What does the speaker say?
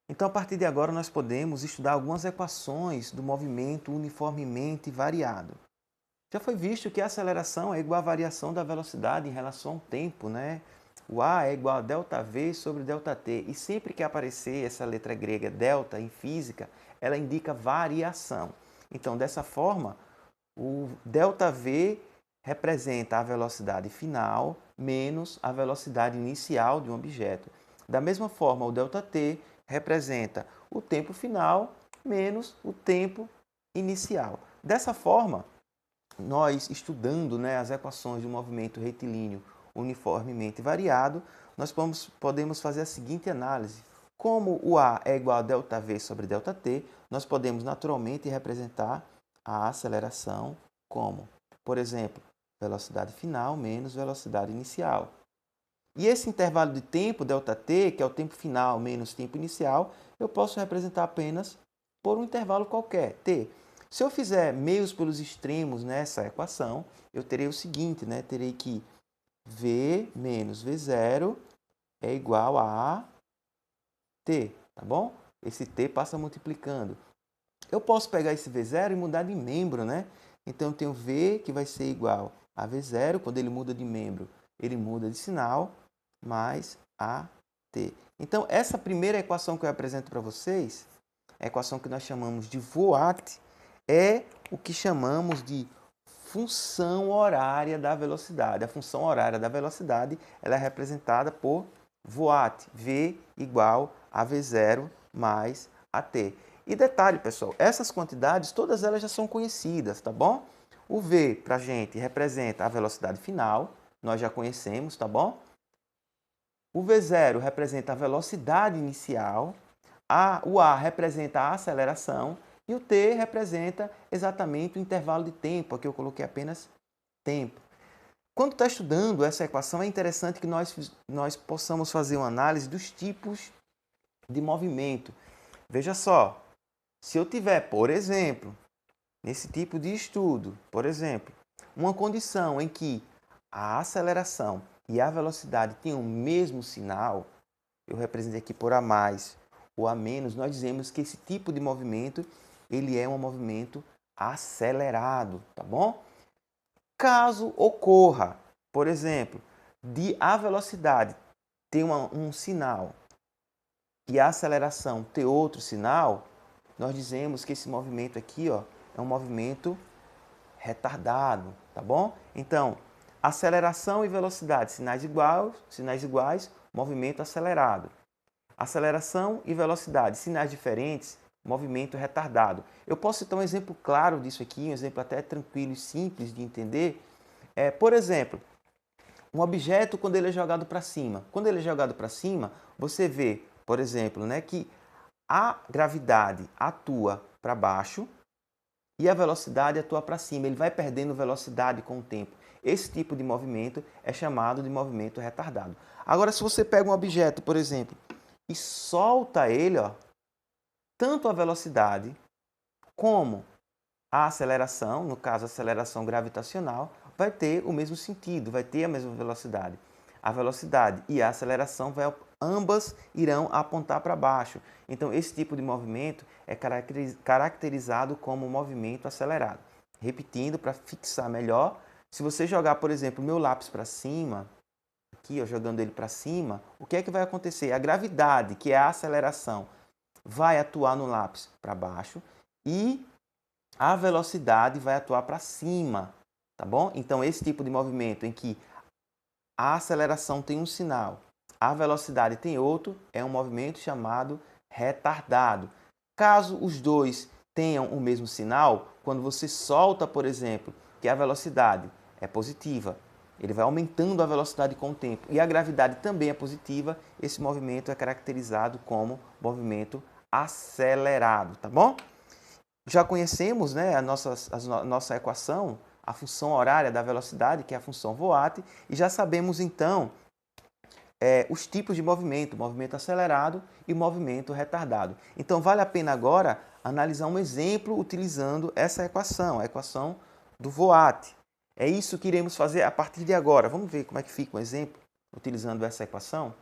Então, a partir de agora, nós podemos estudar algumas equações do movimento uniformemente variado. Já foi visto que a aceleração é igual à variação da velocidade em relação ao tempo, né? O A é igual a ΔV sobre ΔT. E sempre que aparecer essa letra grega delta em física, ela indica variação. Então, dessa forma, o ΔV representa a velocidade final menos a velocidade inicial de um objeto. Da mesma forma, o ΔT representa o tempo final menos o tempo inicial. Dessa forma, nós estudando, né, as equações de um movimento retilíneo uniformemente variado, nós podemos fazer a seguinte análise. Como o A é igual a ΔV sobre ΔT, nós podemos naturalmente representar a aceleração como, por exemplo, velocidade final menos velocidade inicial. E esse intervalo de tempo, ΔT, que é o tempo final menos tempo inicial, eu posso representar apenas por um intervalo qualquer, t. Se eu fizer meios pelos extremos nessa equação, eu terei o seguinte, né? Terei que V menos V0 é igual a t, tá bom? Esse t passa multiplicando. Eu posso pegar esse V0 e mudar de membro, né? Então, eu tenho V que vai ser igual a V0, quando ele muda de membro, ele muda de sinal, mais AT. Então, essa primeira equação que eu apresento para vocês, a equação que nós chamamos de Voigt, é o que chamamos de função horária da velocidade. A função horária da velocidade ela é representada por Voigt, V igual a V0 mais AT. E detalhe, pessoal, essas quantidades, todas elas já são conhecidas, tá bom? O V, para a gente, representa a velocidade final, nós já conhecemos, tá bom? O V0 representa a velocidade inicial, o A representa a aceleração e o T representa exatamente o intervalo de tempo, aqui eu coloquei apenas tempo. Quando está estudando essa equação, é interessante que nós possamos fazer uma análise dos tipos de movimento. Veja só, se eu tiver, por exemplo, nesse tipo de estudo, por exemplo, uma condição em que a aceleração e a velocidade têm o mesmo sinal, eu representei aqui por A mais ou A menos, nós dizemos que esse tipo de movimento ele é um movimento acelerado, tá bom? Caso ocorra, por exemplo, de a velocidade ter um sinal e a aceleração ter outro sinal, nós dizemos que esse movimento aqui, ó, é um movimento retardado, tá bom? Então, aceleração e velocidade, sinais iguais, movimento acelerado. Aceleração e velocidade, sinais diferentes, movimento retardado. Eu posso citar um exemplo claro disso aqui, um exemplo até tranquilo e simples de entender. Por exemplo, um objeto quando ele é jogado para cima. Quando ele é jogado para cima, você vê, por exemplo, né, que a gravidade atua para baixo e a velocidade atua para cima. Ele vai perdendo velocidade com o tempo. Esse tipo de movimento é chamado de movimento retardado. Agora, se você pega um objeto, por exemplo, e solta ele, ó, tanto a velocidade como a aceleração, no caso a aceleração gravitacional, vai ter o mesmo sentido, vai ter a mesma velocidade. A velocidade e a aceleração, ambas irão apontar para baixo. Então, esse tipo de movimento é caracterizado como movimento acelerado. Repetindo, para fixar melhor, se você jogar, por exemplo, o meu lápis para cima, aqui, ó, jogando ele para cima, o que é que vai acontecer? A gravidade, que é a aceleração, vai atuar no lápis para baixo e a velocidade vai atuar para cima, tá bom? Então, esse tipo de movimento em que a aceleração tem um sinal, a velocidade tem outro, é um movimento chamado retardado. Caso os dois tenham o mesmo sinal, quando você solta, por exemplo, que a velocidade é positiva, ele vai aumentando a velocidade com o tempo, e a gravidade também é positiva, esse movimento é caracterizado como movimento acelerado, tá bom? Já conhecemos, né, nossa equação, a função horária da velocidade, que é a função Voigt, e já sabemos então os tipos de movimento, movimento acelerado e movimento retardado. Então vale a pena agora analisar um exemplo utilizando essa equação, a equação do Voigt. É isso que iremos fazer a partir de agora. Vamos ver como é que fica um exemplo utilizando essa equação?